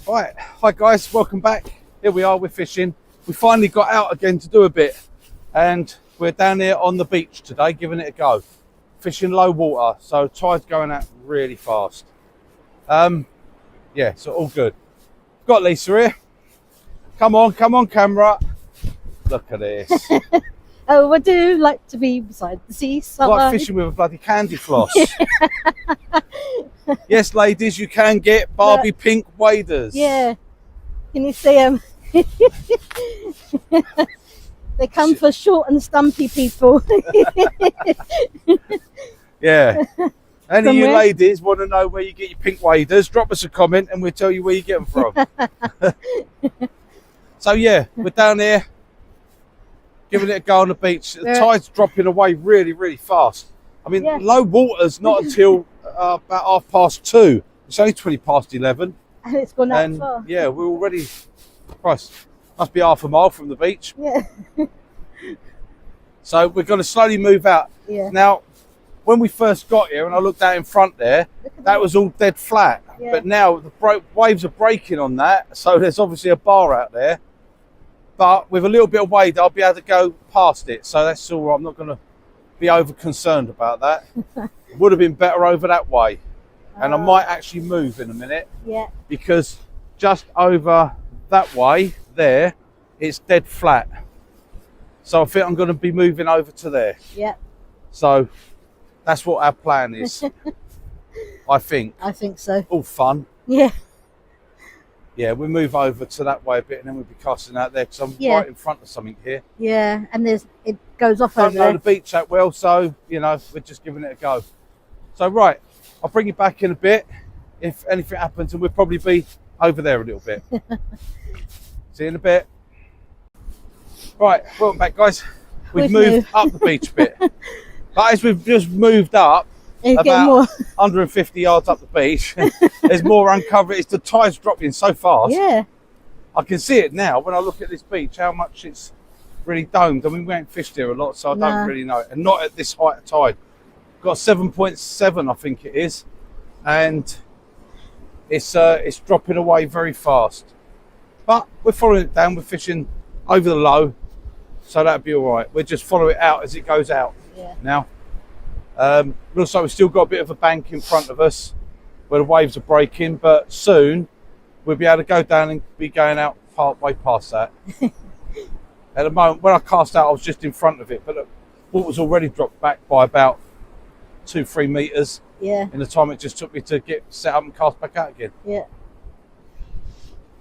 Right, hi guys, welcome back. Here we are, we're fishing. We finally got out again to do a bit, and we're down here on the beach today, giving it a go. Fishing low water, so tide's going out really fast. Yeah, so all good. Got Lisa here. Come on, camera. Look at this. Oh, I do like to be beside the sea. Like fishing with a bloody candy floss. Yes, ladies, you can get Barbie pink waders. Yeah. Can you see them? They come for short and stumpy people. Yeah. Any of you Somewhere. ladies want to know where you get your pink waders, drop us a comment and we'll tell you where you get them from. So yeah, we're down here giving it a go on the beach. The tide's dropping away really, really fast. I mean, low water's not until about 2:30. It's only 11:20. And it's gone out And far. yeah, we're already, Christ, must be half a mile from the beach. Yeah. So we're going to slowly move out. Yeah. Now, when we first got here and I looked out in front there, that was all dead flat. Yeah. But now the waves are breaking on that, so there's obviously a bar out there. But with a little bit of wade, I'll be able to go past it. So that's all right. I'm not going to be over concerned about that. Would have been better over that way. And I might actually move in a minute. Yeah. Because just over that way, there, it's dead flat. So I think I'm going to be moving over to there. Yeah. So that's what our plan is. I think. I think so. All fun. Yeah. Yeah, we'll move over to that way a bit and then we'll be casting out there because I'm right in front of something here. Yeah. And it goes off Don't over know there. the beach that well, so, you know, we're just giving it a go. So, right, I'll bring you back in a bit if anything happens and we'll probably be over there a little bit. See you in a bit. Right, welcome back, guys. We've moved up the beach a bit. But as we've just moved up, about more. 150 yards up the beach, there's more uncovered. It's the tide's dropping so fast. Yeah. I I can see it now when I look at this beach, how much it's really domed. I mean, we ain't fished here a lot, so I don't really know. And not at this height of tide. Got 7.7, I think it is. And it's dropping away very fast. But we're following it down. We're fishing over the low, so that'll be all right. We'll just follow it out as it goes out now. Looks like we've still got a bit of a bank in front of us where the waves are breaking, but soon we'll be able to go down and be going out part way past that. At the moment, when I cast out, I was just in front of it, but the water's already dropped back by about 2-3 meters. Yeah. In the time it just took me to get set up and cast back out again. Yeah.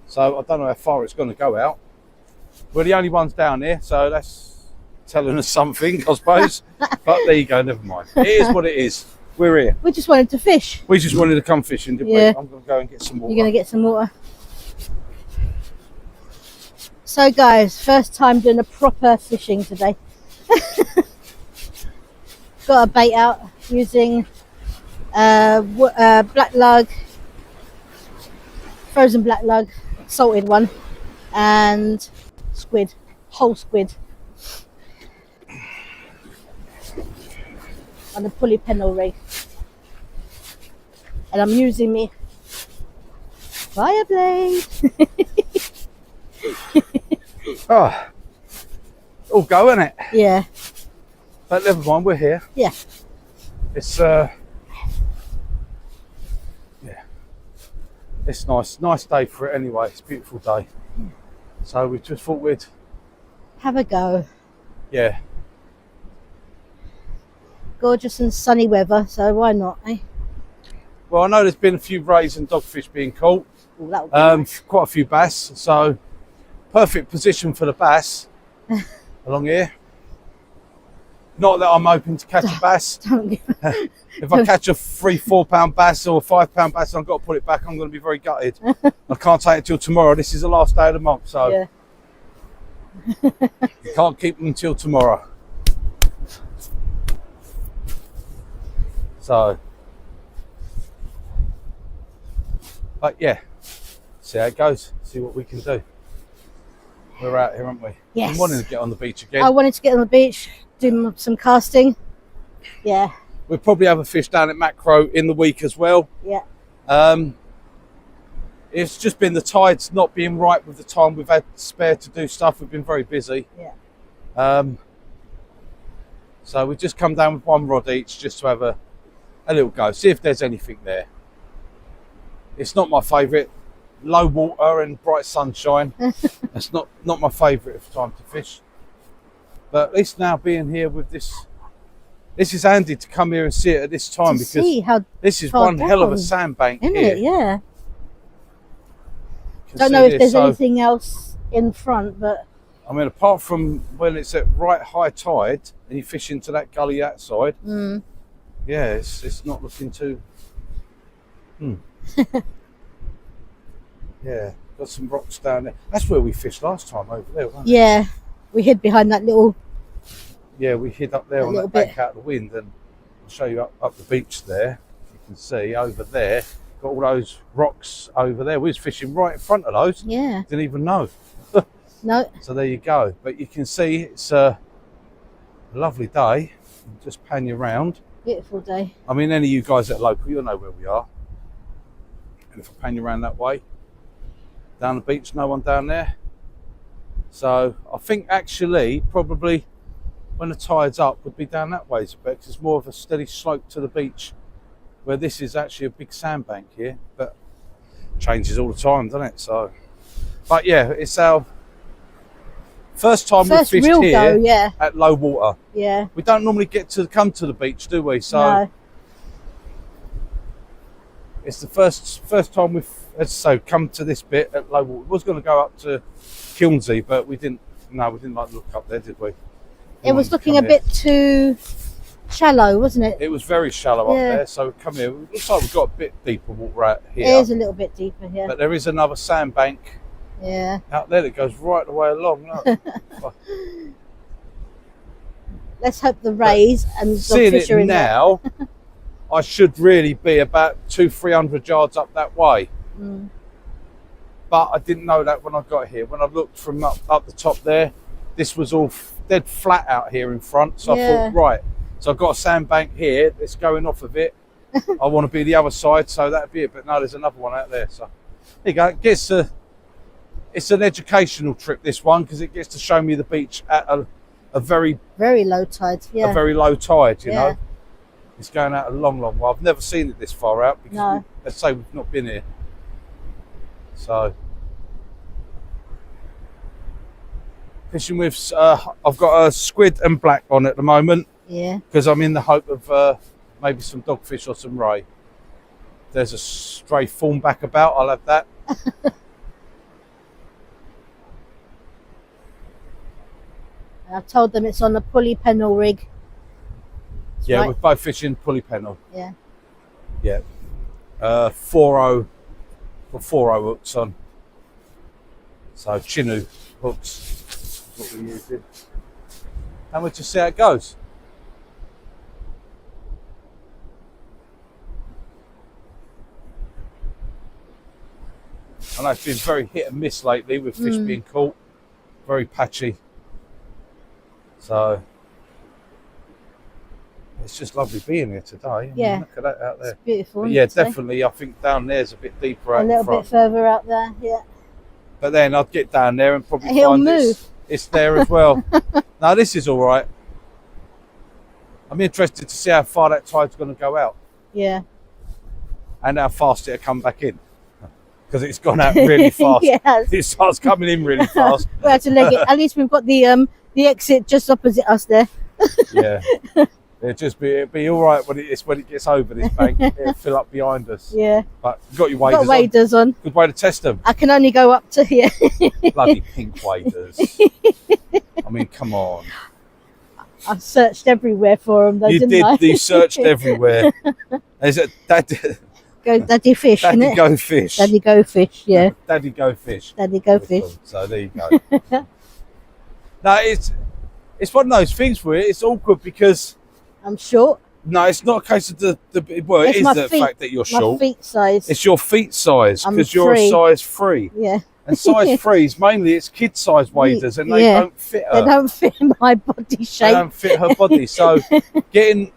So I don't know how far it's going to go out. We're the only ones down here, so that's telling us something, I suppose. But there you go, never mind. It is what it is. We're here. We just wanted to fish. We just wanted to come fishing, didn't we? I'm going to go and get some water. You're going to get some water. So guys, first time doing a proper fishing today. Got a bait out using black lug, frozen black lug, salted one, and squid, whole squid. On the pulley pennel rig. And I'm using me fire blade. Oh, all go, isn't it? Yeah. But never mind, we're here. Yeah. It's yeah, it's nice day for it anyway. It's a beautiful day. So we just thought we'd Have a go. yeah. Gorgeous and sunny weather, so why not, eh? Well, I know there's been a few rays and dogfish being caught. Ooh, that would be nice. Quite a few bass, so perfect position for the bass along here. Not that I'm hoping to catch a bass. If I catch a 3-4 pound bass or a 5 pound bass and I've got to put it back, I'm going to be very gutted. I can't take it till tomorrow. This is the last day of the month, so Yeah. you can't keep them until tomorrow. So, but yeah, see how it goes, see what we can do. We're out here, aren't we? Yes. I'm wanting to get on the beach again. I wanted to get on the beach, do some casting. Yeah. We'll probably have a fish down at Macro in the week as well. Yeah. It's just been the tides not being right with the time we've had spare to do stuff. We've been very busy. Yeah. So we've just come down with one rod each just to have a little go, see if there's anything there. It's not my favourite. Low water and bright sunshine. It's not my favourite of time to fish. But at least now being here with this is handy to come here and see it at this time, because this is one hell of a sandbank isn't here. it? Yeah. Don't know if there's anything else in front, but I mean, apart from when it's at right high tide and you fish into that gully that side, yeah, it's not looking too. Yeah, got some rocks down there. That's where we fished last time, over there, wasn't it? Yeah, we hid behind that little. Yeah, we hid up there on that bank out of the wind, and I'll show you up the beach there. You can see over there, got all those rocks over there. We was fishing right in front of those. Yeah. Didn't even know. No. So there you go. But you can see it's a lovely day. Just pan you around. Beautiful day. I mean, any of you guys that are local, you'll know where we are. And if I pan you around that way, down the beach, no one down there. So I think actually probably when the tide's up would be down that way, because it's more of a steady slope to the beach, where this is actually a big sandbank here, but changes all the time, doesn't it? So, but yeah, it's our first time we've fished here at low water. Yeah. We don't normally get to come to the beach, do we? So no. It's the first time we've, as I say, come to this bit at low water. We was going to go up to Kilnsey, but we didn't. No, we didn't like to look up there, did we? It was looking a bit too shallow, wasn't it? It was very shallow up there, so we come here. It looks like we've got a bit deeper water out here. It is a little bit deeper here. But there is another sandbank out there that goes right the way along. Look. Let's hope the rays and the fish are in now, I should really be about 200-300 yards up that way. But I didn't know that when I got here. When I looked from up the top there, this was all dead flat out here in front. So I thought, right, so I've got a sandbank here that's going off of it. I want to be the other side, so that'd be it. But no, there's another one out there. So there you go. It's an educational trip, this one, because it gets to show me the beach at a very low tide. Yeah. A very low tide, you know. It's going out a long, long way. I've never seen it this far out, because let's say we've not been here. So fishing with, I've got a squid and black on at the moment. Yeah. Because I'm in the hope of maybe some dogfish or some ray. There's a stray thornback about, I'll have that. I've told them it's on the pulley pennel rig. We're both fishing pulley pennel. Yeah. Yeah. 4.0 hooks on. So Chinu hooks is what we're using. And we'll just see how it goes. I know it's been very hit and miss lately with fish being caught. Very patchy. So it's just lovely being here today. Yeah. I mean, look at that out there. It's beautiful. But yeah, definitely. I think down there's a bit deeper out a little bit further out there. Yeah. But then I'd get down there and probably find it's there as well. No, this is all right. I'm interested to see how far that tide's going to go out. Yeah. And how fast it'll come back in. Because it's gone out really fast. Yes. It starts coming in really fast. We had to leg it. At least we've got the exit just opposite us there. Yeah. It'll be all right when it gets over this bank. It'll fill up behind us. Yeah. But you've got your waders, got waders on. Good way to test them. I can only go up to here. Bloody pink waders. I mean, come on. I've searched everywhere for them, though, didn't I? You searched everywhere. Is it Daddy fish, Daddy isn't it? go fish. Daddy go fish, yeah. Daddy go fish. Daddy go fish. So there you go. No, it's one of those things where it's awkward because I'm short. No, it's not a case of it is the fact that you're short. My feet size. It's your feet size because you're a size 3. Yeah. And size 3s mainly it's kid size waders and they don't fit her. They don't fit my body shape. They don't fit her body. So getting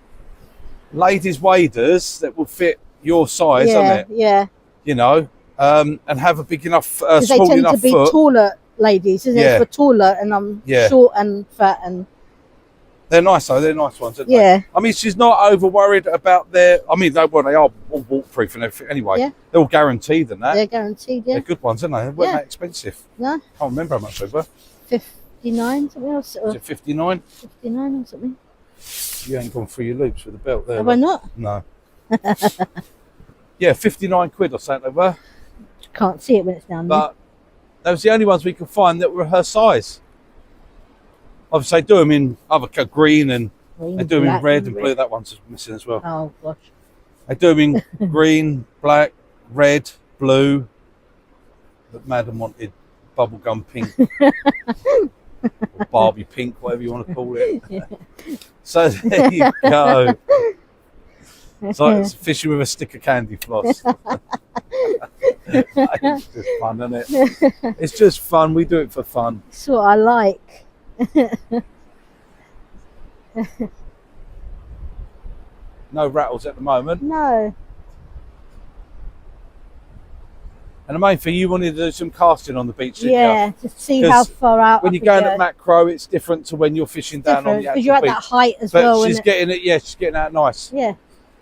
ladies waders that will fit your size, isn't it? Yeah. You know, and have a big enough, Because they small tend enough to be foot. taller ladies, isn't Yeah. it? For taller, and I'm short and fat, and They're nice though. They're nice ones, aren't yeah. they? I mean, she's not over worried about their. I mean, they are all waterproof and everything. Anyway, Yeah. they're all guaranteed and that. They're guaranteed, yeah. They're good ones, aren't they? They weren't that expensive. No. Can't remember how much they were. 59 something else. Is it 59? 59 or something. You ain't gone through your loops with the belt there. Have I not? No. Yeah, 59 quid or something they were. Can't see it when it's down there. But those were the only ones we could find that were her size. Obviously, they do them in other green and they do them in red and blue. That one's missing as well. Oh, gosh. They do them in green, black, red, blue. But Madam wanted bubblegum pink. Or Barbie pink, whatever you want to call it. So there you go. It's like fishing with a stick of candy floss. It's just fun, isn't it? It's just fun. We do it for fun. That's what I like. No rattles at the moment. No. And the main thing, you wanted to do some casting on the beach, didn't Yeah, you? just see how far out. When you're going at macro, it's different to when you're fishing down on the actual because you're at beach. that height as But well. she's getting it. Yeah, she's getting out nice. Yeah.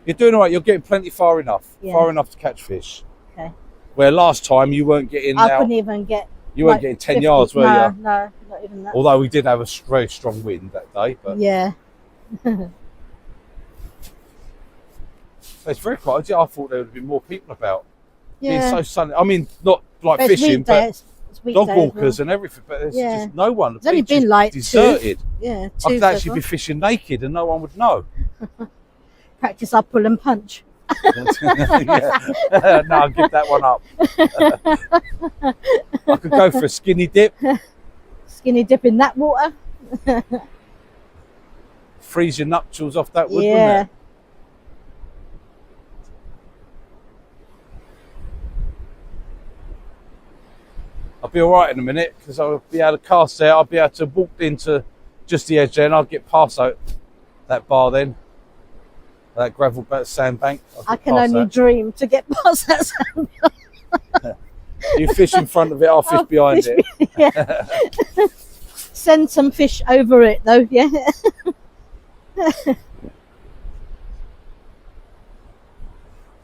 You're doing all right. You're getting plenty far enough. Yeah. Far enough to catch fish. Okay. Where last time you weren't getting. I couldn't even get. You weren't getting 10 yards, were you? No, not even that. Although we did have a very strong wind that day, but Yeah. it's very quiet. I thought there would have been more people about. Yeah. Being so sunny. I mean, not like But it's fishing, weekday, but it's weekday dog as walkers well. and everything. But there's Yeah. just no one. The It's only beach is been like deserted. Yeah, I could actually be fishing naked and no one would know. Practice our pull and punch. Yeah. No, I'll give that one up. I could go for a skinny dip. Skinny dip in that water. Freeze your nuptials off that wood, Yeah. wouldn't it? I'll be all right in a minute because I'll be able to cast there. I'll be able to walk into just the edge there and I'll get past that bar then. That gravel sandbank. I can only dream to get past that sand. You fish in front of it, I'll fish behind it. Yeah. Send some fish over it though, yeah.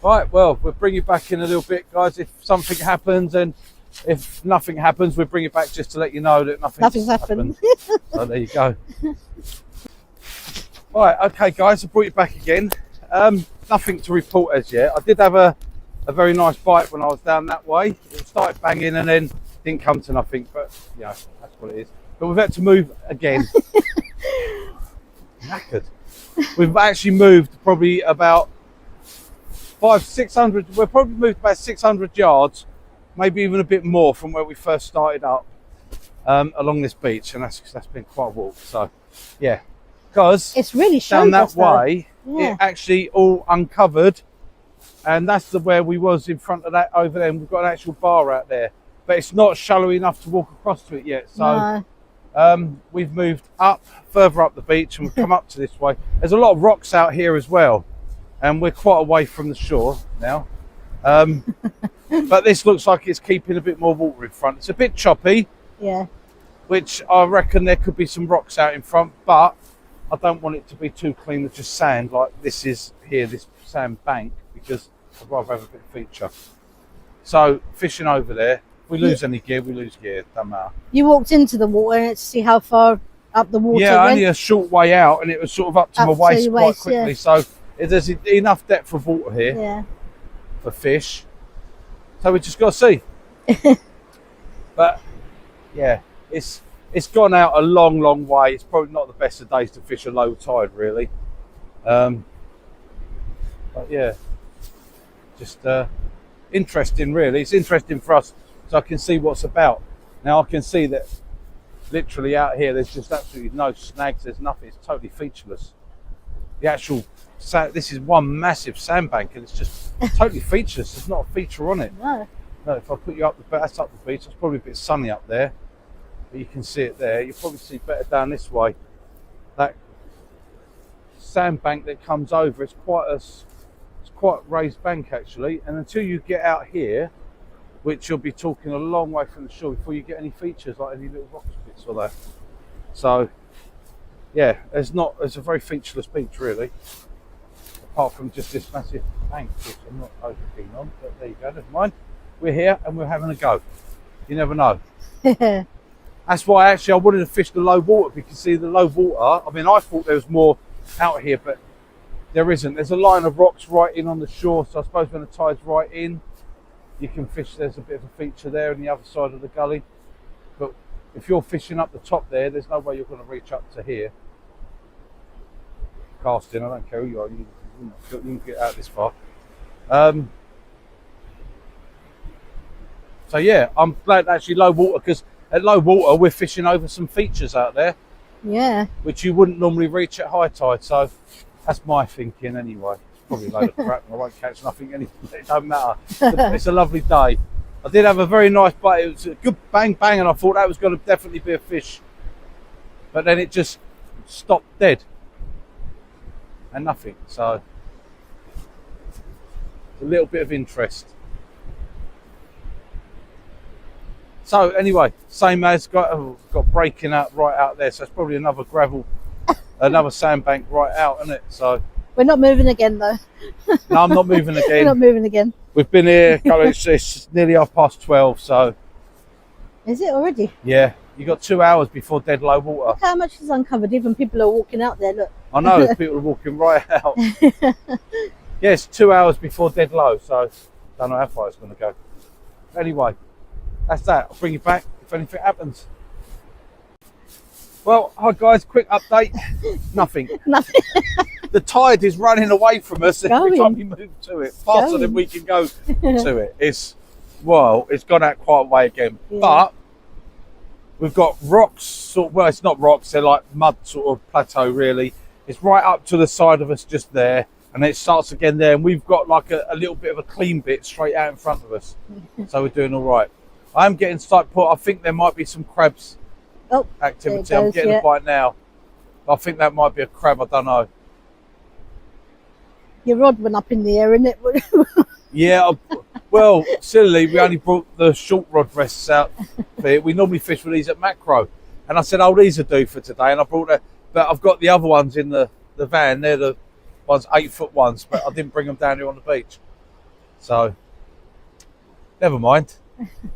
Right, well, we'll bring you back in a little bit, guys. If something happens, and if nothing happens, we'll bring you back just to let you know that nothing's happened. So there you go. Right, okay, guys, I brought you back again. Nothing to report as yet. I did have a very nice bite when I was down that way. It started banging and then didn't come to nothing, but yeah, that's what it is. But we've had to move again. Knackered. We've actually moved probably about 500-600. We've probably moved about 600 yards, maybe even a bit more from where we first started up along this beach, and that's been quite a walk. So yeah, because it's really down that us, way, yeah. it actually all uncovered, and that's where we was in front of that over there. And we've got an actual bar out there, but it's not shallow enough to walk across to it yet. So we've moved further up the beach, and we've come up to this way. There's a lot of rocks out here as well, and we're quite away from the shore now. But this looks like it's keeping a bit more water in front. It's a bit choppy, yeah, which I reckon there could be some rocks out in front, but I don't want it to be too clean with just sand like this is here, this sand bank, because I'd rather have a bit of feature. So fishing over there, if we lose any gear, we lose gear, doesn't matter. You walked into the water to see how far up the water Yeah, went. only a short way out, and it was sort of up to my waist quite quickly. Yeah. So there's enough depth of water here for fish. So we just got to see. But yeah, it's gone out a long way. It's probably not the best of days to fish a low tide, really. But yeah, just interesting, really. It's interesting for us, so I can see what's about. Now I can see that literally out here, there's just absolutely no snags. There's nothing. It's totally featureless. The actual this is one massive sandbank, and it's just totally featureless. There's not a feature on it. No. No, if I put you up that's up the beach. It's probably a bit sunny up there, but you can see it there. You'll probably see better down this way. That sandbank that comes over, it's quite a raised bank actually. And until you get out here, which you'll be talking a long way from the shore before you get any features like any little rock bits or that. So yeah, it's a very featureless beach really, apart from just this massive bank, which I'm not over keen on, but there you go, never mind. We're here and we're having a go. You never know. That's why actually I wanted to fish the low water, because see the low water, I mean I thought there was more out here, but there isn't. There's a line of rocks right in on the shore, so I suppose when the tide's right in, you can fish. There's a bit of a feature there on the other side of the gully. But if you're fishing up the top there's no way you're going to reach up to here. Casting, I don't care who you are, you can get out this far. So yeah, I'm glad actually low water, because at low water we're fishing over some features out there. Yeah. Which you wouldn't normally reach at high tide, so that's my thinking anyway. It's probably a load of crap and I won't catch nothing anyway, it don't matter. It's a lovely day. I did have a very nice bite, it was a good bang bang, and I thought that was going to definitely be a fish. But then it just stopped dead. And nothing, so a little bit of interest. So anyway, same as got breaking out right out there, so it's probably another gravel, another sandbank right out, isn't it? So we're not moving again though. No, I'm not moving again. We're not moving again. We've been here, it's nearly 12:30, so. Is it already? Yeah, you got 2 hours before dead low water. Look how much is uncovered, even people are walking out there, look. I know, people are walking right out. Yes, 2 hours before dead low, so don't know how far it's going to go. Anyway, that's that. I'll bring you back if anything happens. Well, hi guys, quick update. Nothing. Nothing. The tide is running away from us every time we move to it. Faster than we can go to it. It's gone out quite a way again. Yeah. But we've got rocks, well, it's not rocks, they're like mud sort of plateau really. It's right up to the side of us just there, and it starts again there, and we've got like a little bit of a clean bit straight out in front of us. So we're doing all right. I'm getting slight put. I think there might be some crabs activity. I'm getting a bite now. I think that might be a crab, I don't know. Your rod went up in the air, innit? Yeah, well, silly, we only brought the short rod rests out here. We normally fish with these at macro. And I said, oh, these will do for today. And I brought that, but I've got the other ones in the van. They're the ones, 8-foot ones, but I didn't bring them down here on the beach. So, never mind.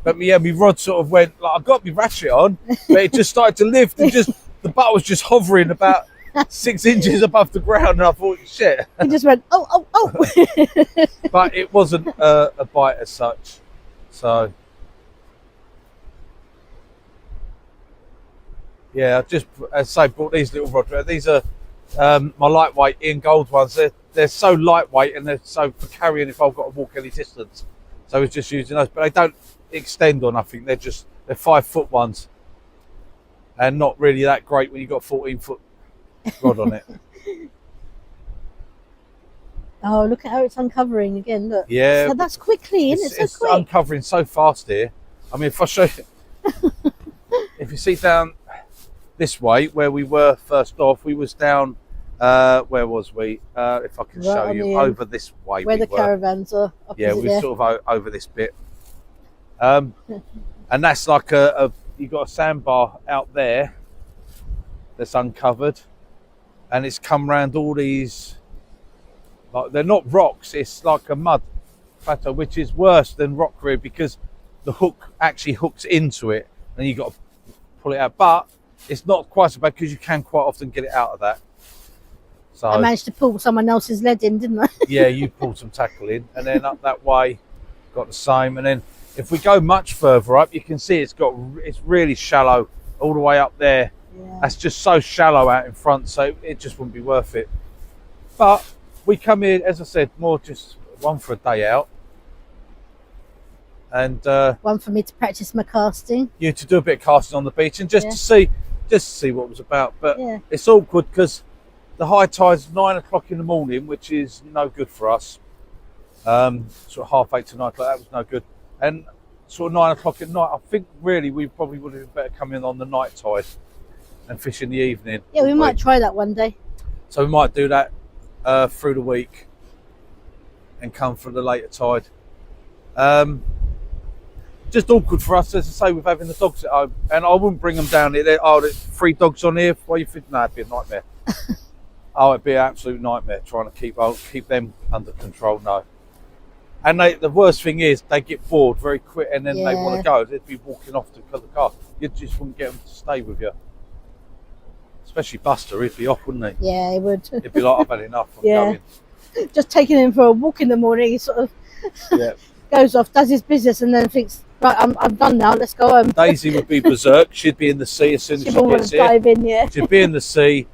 But yeah, my rod sort of went, like, I got my ratchet on, but it just started to lift, and just the butt was just hovering about 6 inches above the ground, and I thought, shit. He just went, oh. But it wasn't a bite as such, so. Yeah, I just, as I say, brought these little rods. These are my lightweight Ian Gold ones. They're so lightweight, and they're so for carrying if I've got to walk any distance. So I was just using those, but they don't extend or nothing. They're 5-foot ones, and not really that great when you've got 14-foot rod on it. Oh, look at how it's uncovering again. Look. Yeah, so that's quickly, isn't it? It's uncovering so fast here. I mean, if I show you, if you see down this way where we were first off, we was down. Where was we? If I can show you, over this way. Where the caravans are. Yeah, we're sort of over this bit. And that's like you've got a sandbar out there that's uncovered, and it's come round all these, like, they're not rocks, it's like a mud plateau, which is worse than rock reef because the hook actually hooks into it and you've got to pull it out. But it's not quite so bad because you can quite often get it out of that. So I managed to pull someone else's lead in, didn't I? Yeah, you pulled some tackle in, and then up that way got the same. And then if we go much further up, you can see it's really shallow all the way up there. Yeah. That's just so shallow out in front, so it just wouldn't be worth it. But we come here, as I said, more just one for a day out, and one for me to practice my casting. You to do a bit of casting on the beach and just to see what it was about. But it's awkward because the high tide's 9 o'clock in the morning, which is no good for us. Sort of 8:30 to 9 o'clock, that was no good. And sort of 9 o'clock at night, I think really we probably would have been better coming on the night tide and fish in the evening. Yeah, we might try that one day. So we might do that through the week and come for the later tide. just awkward for us, as I say, with having the dogs at home. And I wouldn't bring them down here. There's 3 dogs on here. Why you think? No, it'd be a nightmare. Oh, it'd be an absolute nightmare trying to keep them under control. No. And the worst thing is they get bored very quick, and then they want to go. They'd be walking off to the car. You just wouldn't get them to stay with you. Especially Buster, he'd be off, wouldn't he? Yeah, he would. He'd be like, I've had enough. I'm going. Just taking him for a walk in the morning, he sort of goes off, does his business, and then thinks, right, I'm done now, let's go home. Daisy would be berserk. She'd be in the sea as soon as she gets here. Dive in, She'd be in the sea,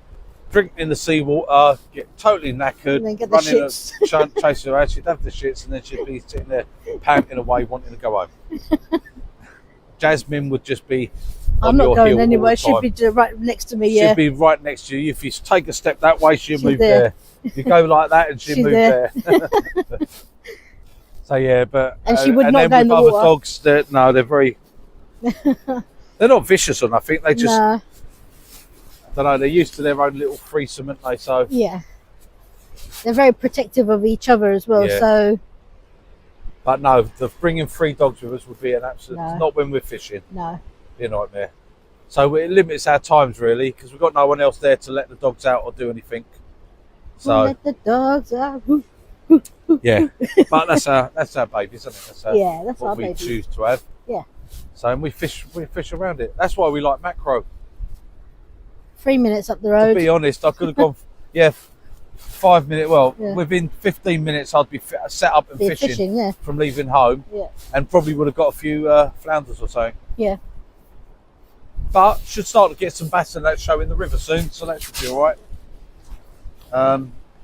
drink in the seawater, get totally knackered, and then get the shits. Chase her out. She'd have the shits, and then she'd be sitting there panting away, wanting to go home. Jasmine would just be I'm not going anywhere. She'd be right next to me. She'd be right next to you. If you take a step that way, she'll move there. You go like that, and she'll move there. So yeah, but and she would not go in the other water. Dogs, they're very. They're not vicious or nothing. They just. I don't know. They're used to their own little threesome, aren't they? So yeah, they're very protective of each other as well. Yeah. So. But no, bringing 3 dogs with us would be an absolute. Not when we're fishing. No. Be a nightmare. So it limits our times really, because we've got no one else there to let the dogs out or do anything. So let the dogs out. Yeah, but that's our baby, isn't it? That's that's what our we baby. choose to have. Yeah. So and we fish around it. That's why we like macro. 3 minutes up the road. To be honest, I could have gone. 5 minutes. Well, within 15 minutes, I'd be set up and fishing from leaving home. Yeah. And probably would have got a few flounders or something. Yeah. But should start to get some bass and that show in the river soon, so that should be all right.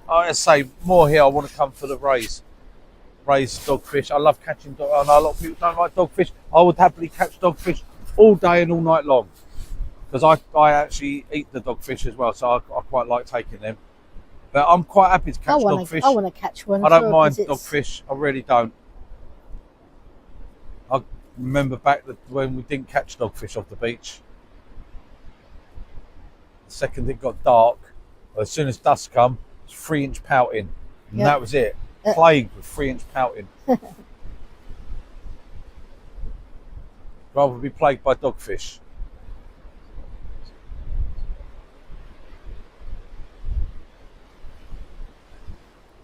I say more here. I want to come for the raised dogfish. I love catching dog. I know a lot of people don't like dogfish. I would happily catch dogfish all day and all night long, because I actually eat the dogfish as well, so I quite like taking them. But I'm quite happy to catch dogfish. I want to catch one. I don't mind dogfish. I really don't. I remember back when we didn't catch dogfish off the beach. The second it got dark, as soon as dusk come, it was 3-inch pouting, and that was it. Plagued with 3-inch pouting. Rather be plagued by dogfish.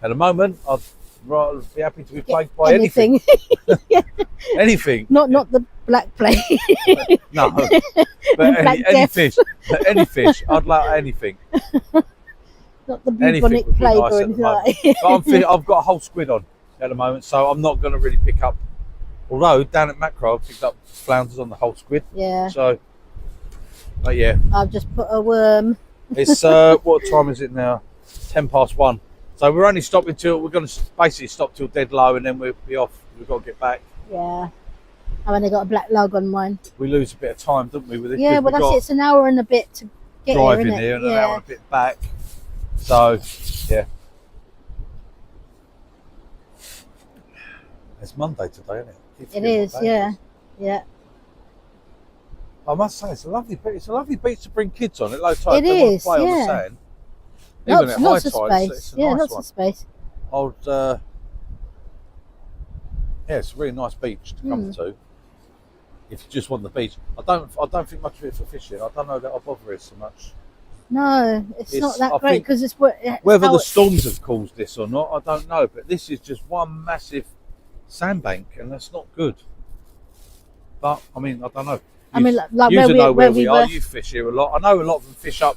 At the moment, I'd rather be happy to be plagued by anything. Anything. Not the black plague. No, but any fish. But any fish. I'd like anything. Not the bubonic plague or anything like that. But I've got a whole squid on at the moment, so I'm not going to really pick up. Although down at Macro, I've picked up flounders on the whole squid. Yeah. So, but yeah. I've just put a worm. It's what time is it now? 1:10. So we're only stopping we're going to basically stop till dead low, and then we'll be off. We've got to get back. Yeah. I've only got a black lug on mine. We lose a bit of time, don't we? With it? Yeah, well that's it. It's an hour and a bit to get driving here, here, and an hour and a bit back. So, yeah. It's Monday today, isn't it? It is, yeah. I must say, it's a lovely beach. It's a lovely beach to bring kids on at low tide. It is, play on the sand. Even at high tide, it's a nice lots of space. It's a really nice beach to come to. If you just want the beach, I don't think much of it for fishing. I don't know that I bother it so much. No, it's not that great because it's whether the storms have caused this or not, I don't know. But this is just one massive sandbank, and that's not good. But I mean, I don't know. Where we are. You fish here a lot. I know a lot of them fish up,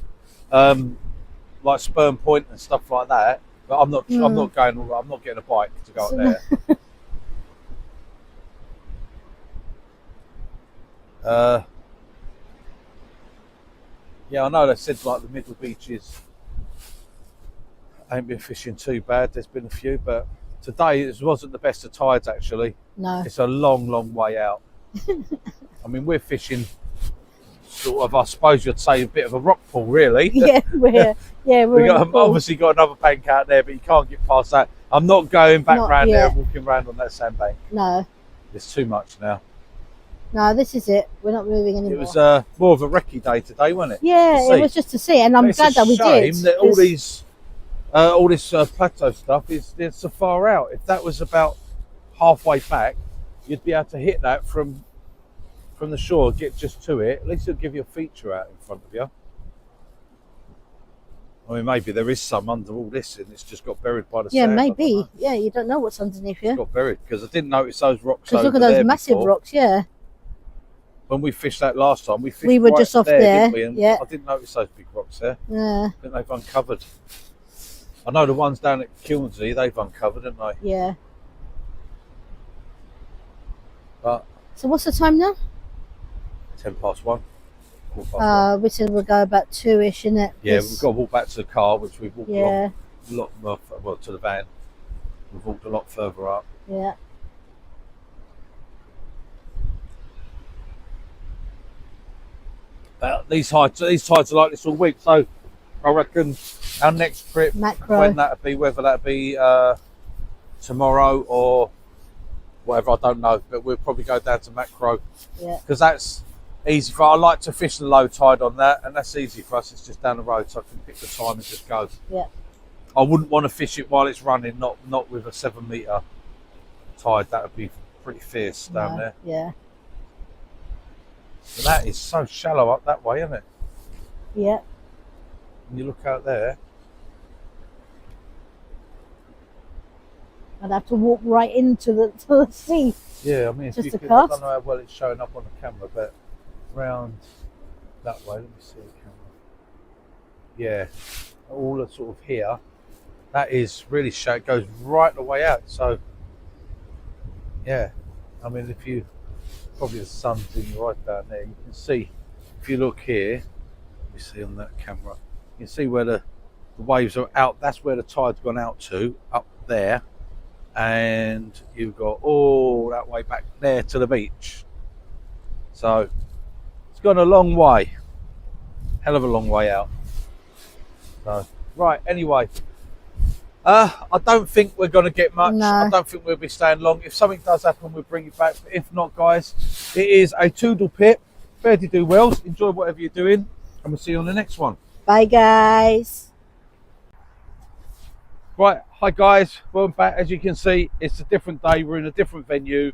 like Sperm Point and stuff like that. But I'm not. I'm not going. I'm not getting a bike to go up there. Yeah, I know they said like the middle beaches ain't been fishing too bad. There's been a few, but today it wasn't the best of tides actually. No. It's a long way out. I mean, we're fishing sort of, I suppose you'd say, a bit of a rock pool really. Yeah, we're obviously got another bank out there, but you can't get past that. I'm not going back round there and walking around on that sandbank. No. It's too much now. No, this is it. We're not moving anymore. It was more of a recce day today, wasn't it? Yeah, it was just to see, and I'm glad that we did. It's a shame that all this plateau stuff is so far out. If that was about halfway back, you'd be able to hit that from the shore, get just to it. At least it'll give you a feature out in front of you. I mean, maybe there is some under all this and it's just got buried by the sand. Yeah, maybe. Yeah, you don't know what's underneath here. It's got buried, because I didn't notice those rocks over Because look at those there massive before. rocks, yeah. When we fished that last time, we fished We were right just off there, there, didn't we? And yeah. I didn't notice those big rocks there. Yeah. I think they've uncovered. I know the ones down at Kilnsey, they've uncovered, haven't they? Yeah. But So what's the time now? 1:10. We said we'll go about 2-ish, innit? Yeah, we've got to walk back to the car, which we've walked Yeah. a lot more, well, to the van. We've walked a lot further up. Yeah. But these tides are like this all week, so I reckon our next trip, Macro. when that'll be, whether that be tomorrow or whatever, I don't know, but we'll probably go down to Macro. Yeah. Because that's easy for, I like to fish the low tide on that, and that's easy for us. It's just down the road, so I can pick the time and just go. Yeah. I wouldn't want to fish it while it's running, not with a 7 metre tide. That would be pretty fierce down there. Yeah. But that is so shallow up that way, isn't it? Yeah. When you look out there. I'd have to walk right into the sea. Yeah, I mean, if Just you a could, I cast? don't know how well it's showing up on the camera, but round that way, let me see the camera. Yeah, all the sort of here, that is really shallow. It goes right the way out. So, yeah, I mean, if you, probably the sun's in your right down there, you can see, if you look here, let me see on that camera, you can see where the waves are out. That's where the tide's gone out to, up there. And you've got all that way back there to the beach. So it's gone a long way, hell of a long way out. So right, anyway, I don't think we're going to get much. No. I don't think we'll be staying long. If something does happen, we'll bring it back. But if not, guys, it is a toodle pip. Fare thee do well. Enjoy whatever you're doing, and we'll see you on the next one. Bye, guys. Right, hi guys, welcome back. As you can see, it's a different day. We're in a different venue,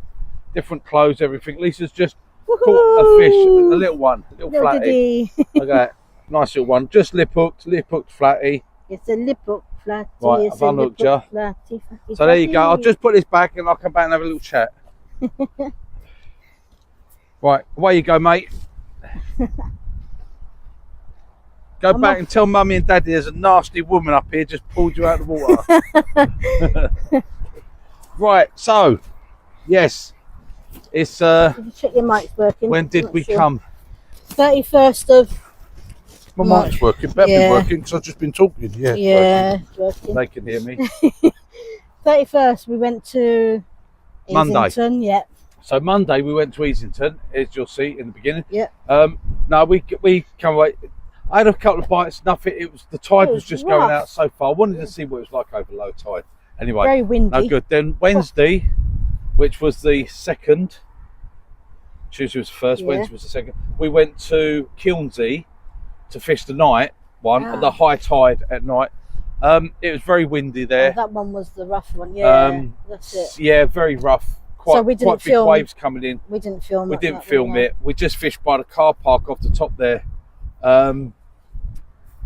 different clothes, everything. Lisa's just caught a fish, a little one, a little flatty. Look at that, nice little one. Just lip hooked flatty. It's a lip hook flatty. Right, it's I've unhooked you. Flatty, So there you go. I'll just put this back and I'll come back and have a little chat. Right, away you go, mate. Go back and tell mummy and daddy there's a nasty woman up here just pulled you out of the water. Right, so yes, it's Did you check your mic's working? when did Not we sure. come? 31st of My March. mic's working. Better be Yeah. working because I've just been talking. Yeah, Yeah, it's working. working. They can hear me. 31st, we went to Monday. Easington, yeah. So Monday we went to Easington, as you'll see in the beginning. Yeah. No, we come away. I had a couple of bites, nothing. It was the tide It was was just rough. going out so far. I wanted to see what it was like over low tide. Anyway, Very windy. no good. Then Wednesday, which was the second, Tuesday was the first, Yeah. Wednesday was the second. We went to Kilnsey to fish the night one, Ah. the high tide at night. It was very windy Oh, there. that one was the rough one, yeah. That's it. Yeah, very rough. Quite, we didn't quite big film- waves coming in. We didn't film We it, didn't that film one, no. it. We just fished by the car park off the top there.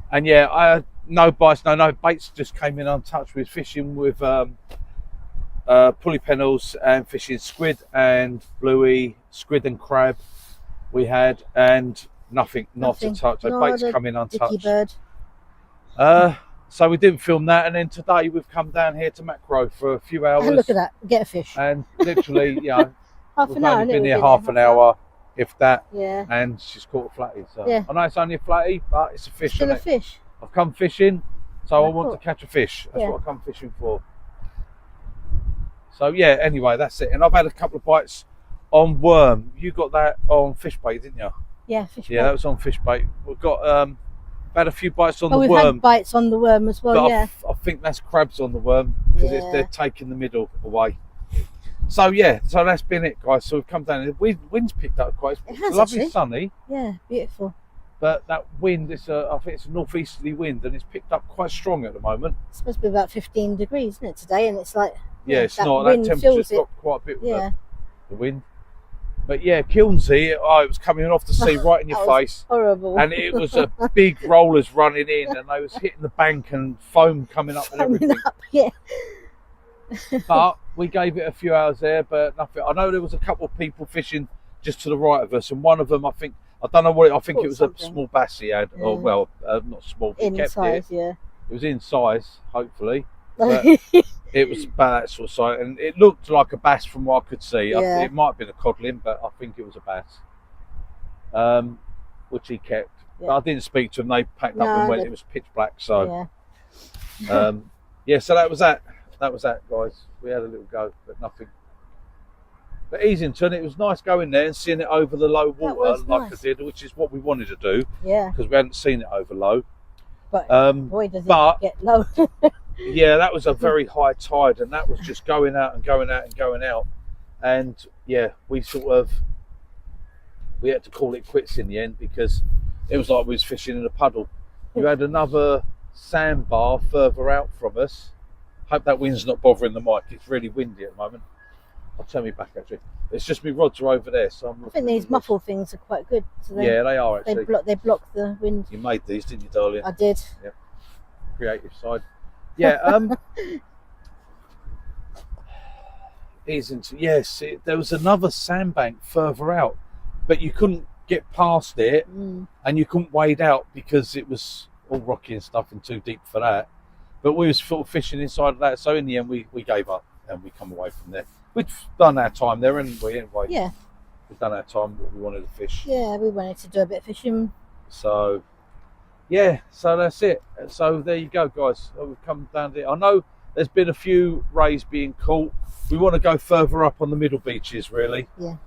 And yeah, I had no bites, no baits just came in untouched. We was fishing with pulley pennels and fishing squid and bluey, squid and crab we had, and nothing, not a touch. So Not baits a come in dicky untouched. bird. So we didn't film that, and then today we've come down here to Macro for a few hours. And look at that, get a fish. And literally, you know, Half we've an hour, only innit? been We've here half an hour, if that. Yeah. And she's caught a flatty. So Yeah. I know it's only a flatty, but it's a fish. Still a Isn't it? fish. I've come fishing, so I Yeah, want cool. to catch a fish. That's Yeah. what I come fishing for. So yeah, anyway, that's it. And I've had a couple of bites on worm. You got that on fish bait, didn't you? Yeah, fish. Yeah, that was on fish bait. We've got had a few bites on Oh, the we've worm. had bites on the worm as well, But yeah. I think that's crabs on the worm because Yeah. they're taking the middle away. So yeah, so that's been it, guys. So we've come down. The wind's picked up quite. It It's has, lovely, actually. sunny, Yeah, beautiful. but that wind is I think it's a northeasterly wind, and it's picked up quite strong at the moment. It's supposed to be about 15 degrees, isn't it, today? And it's like, Yeah, it's that not. That wind temperature's fills it. dropped quite a bit. With Yeah. the wind. But yeah, Kilnsey, it was coming off the sea right in your face. Horrible. And it was a big rollers running in, and they was hitting the bank and foam coming up and everything. Yeah. But we gave it a few hours there, but nothing. I know there was a couple of people fishing just to the right of us, and one of them, I don't know what I think it was something. A small bass he had, or well, not small, but he kept size, it. Yeah. It was in size, hopefully. But it was about that sort of size, and it looked like a bass from what I could see. Yeah. It might have been a codling, but I think it was a bass, which he kept. Yeah. But I didn't speak to him. They packed up and went. It was pitch black, so yeah. So that was that. That was that, guys. We had a little go, but nothing. But Easington, it was nice going there and seeing it over the low water like nice. I did, which is what we wanted to do. Yeah. Because we hadn't seen it over low. But boy, does it get low. Yeah, that was a very high tide, and that was just going out and going out and going out. And yeah, we had to call it quits in the end because it was like we was fishing in a puddle. You had another sandbar further out from us. Hope that wind's not bothering the mic. It's really windy at the moment. I'll turn me back actually. It's just my rods are over there, so I think these muffle things are quite good. So yeah, they are actually. They block the wind. You made these, didn't you, darling? I did. Yeah. Creative side. Yeah. Yes, there was another sandbank further out, but you couldn't get past it, and you couldn't wade out because it was all rocky and stuff and too deep for that. But we was sort of fishing inside of that, so in the end we gave up and we come away from there. We'd done our time there, anyway. Yeah. We'd done our time. We wanted to fish. Yeah, we wanted to do a bit of fishing. So, yeah. So that's it. So there you go, guys. So we've come down there. I know there's been a few rays being caught. We want to go further up on the middle beaches, really. Yeah.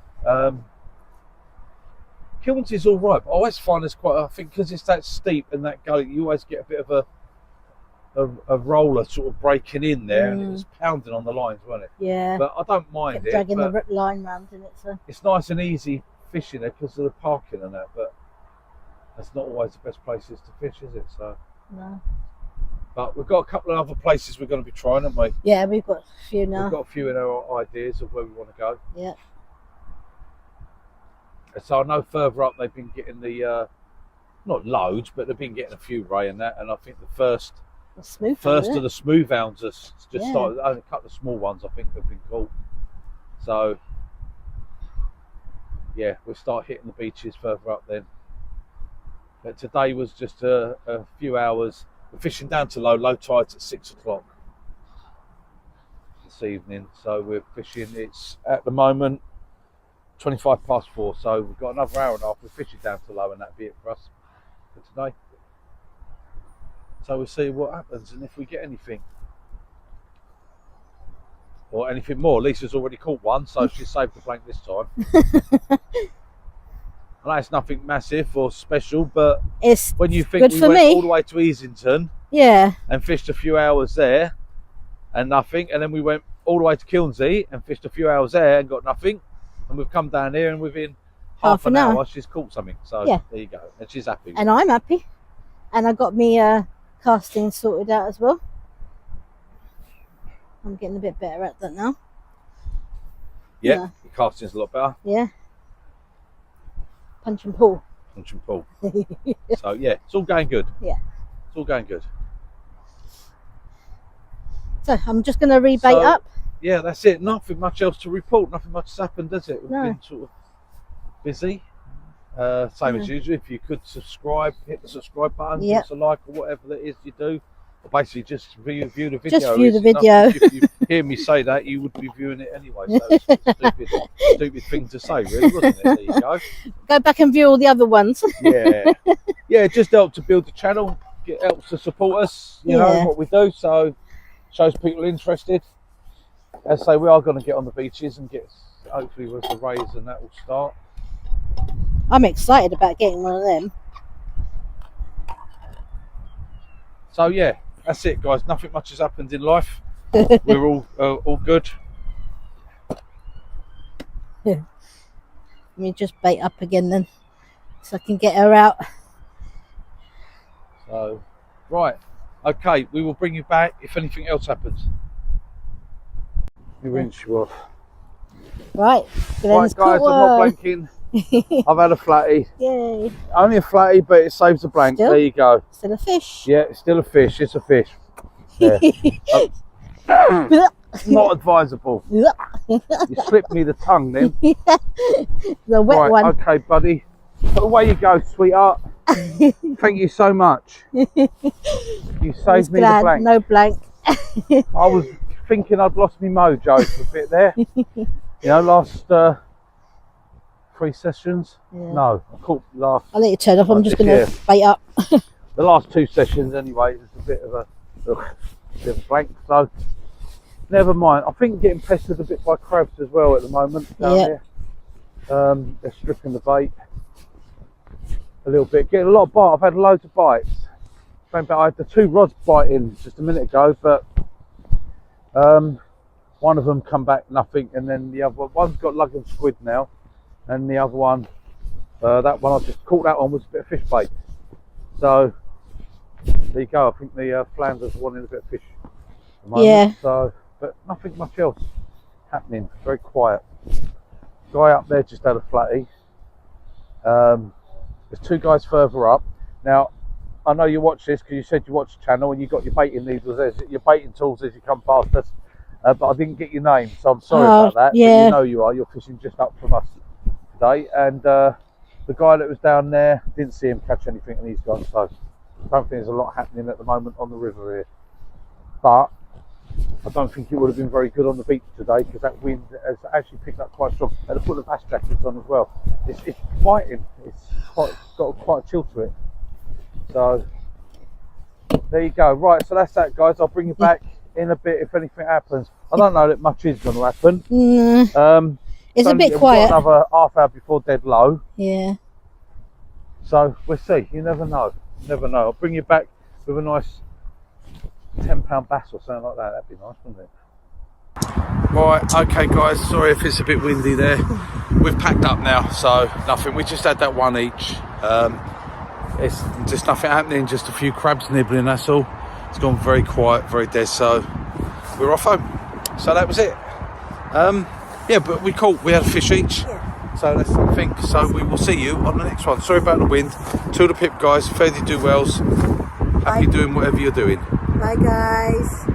Kilns is all right, but I always find it's quite. I think because it's that steep and that gully, you always get a bit of a roller sort of breaking in there, and it was pounding on the lines, wasn't it? Yeah. But I don't mind it. Dragging the line round in it, so. It's nice and easy fishing there because of the parking and that, but that's not always the best places to fish, is it? So. No. But we've got a couple of other places we're going to be trying, haven't we? Yeah, we've got a few now. We've got a few in our ideas of where we want to go. Yeah. So I know further up they've been getting the, not loads, but they've been getting a few ray and that, and I think the first of the smooth hounds has just started. Only a couple of small ones I think have been caught. So yeah, we'll start hitting the beaches further up then. But today was just a few hours. We're fishing down to low tides at 6 o'clock this evening. So we're fishing. It's at the moment 4:25. So we've got another hour and a half. We're fishing down to low, and that'll be it for us for today. So we'll see what happens and if we get anything. Or anything more. Lisa's already caught one, so she's saved the blank this time. I know it's nothing massive or special, but it's when you think we went all the way to Easington and fished a few hours there and nothing, and then we went all the way to Kilnsey and fished a few hours there and got nothing, and we've come down here and within half an hour she's caught something. So there you go, and she's happy. And I'm happy. And I got me casting sorted out as well. I'm getting a bit better at that now. Yeah, your casting's a lot better. Yeah. Punch and pull. Punch and pull. So yeah, it's all going good. Yeah. It's all going good. So I'm just going to rebait up. Yeah, that's it. Nothing much else to report. Nothing much has happened, does it? We've been sort of busy. Same as usual. If you could subscribe, hit the subscribe button, give us a like or whatever that is you do. Or basically just view the video. Just view the video. If you hear me say that, you would be viewing it anyway. So it's a stupid thing to say, really, wasn't it? There you go. Go back and view all the other ones. Yeah, it just helps to build the channel. It helps to support us, you know, what we do. So shows people interested. As I say, we are going to get on the beaches and get, hopefully with the rays and that will start. I'm excited about getting one of them. So yeah, that's it, guys. Nothing much has happened in life. We're all good. Let me just bait up again then, so I can get her out. So, right, okay, we will bring you back if anything else happens. Let me rinse you off. Right, Right, guys, I'm not blanking. I've had a flatty. Yay. Only a flatty, but it saves a blank. Still? There you go. Still a fish. Yeah, it's still a fish. It's a fish. Yeah. Not advisable. You slipped me the tongue then. The wet right, one. okay, buddy. But away you go, sweetheart. Thank you so much. You saved me the blank. No blank. I was thinking I'd lost my mojo for a bit there. You know, last 3 sessions. Yeah. No, I caught last. I'll let you turn off. I'm just going to bait up. The last 2 sessions, anyway, it was a bit of a blank. So never mind. I think getting pestered a bit by crabs as well at the moment down here. They're stripping the bait a little bit. Getting a lot of bite. I've had loads of bites. I had the 2 rods biting just a minute ago, but one of them come back nothing, and then the other one's got lug and squid now, and the other one, that one I just caught, that one was a bit of fish bait. So there you go. I think the Flanders wanted a bit of fish at the moment. Yeah. So, but nothing much else happening. Very quiet. Guy up there just had a flatty. There's 2 guys further up. Now, I know you watch this because you said you watch the channel and you got your baiting needles, your baiting tools as you come past us. But I didn't get your name, so I'm sorry about that. Yeah. But you know you are. You're fishing just up from us today, and the guy that was down there, didn't see him catch anything, and he's gone. So I don't think there's a lot happening at the moment on the river here. But I don't think it would have been very good on the beach today because that wind has actually picked up quite strong. And I put the bass jackets on as well. It's fighting. It's got quite a chill to it. So there you go. Right, so that's that, guys. I'll bring you back in a bit if anything happens. I don't know that much is going to happen. It's a bit quiet. We've got another half hour before dead low. Yeah. So we'll see. You never know. Never know. I'll bring you back with a nice £10 bass or something like that. That'd be nice, wouldn't it? Right, okay, guys. Sorry if it's a bit windy there. We've packed up now, so nothing. We just had that one each. It's just nothing happening. Just a few crabs nibbling. That's all. It's gone very quiet, very dead. So we're off home. So that was it. Yeah, but we had a fish each. Yeah. So that's the thing. So we will see you on the next one. Sorry about the wind. To the pip, guys. Fare thee do wells. Happy doing whatever you're doing. Bye, guys.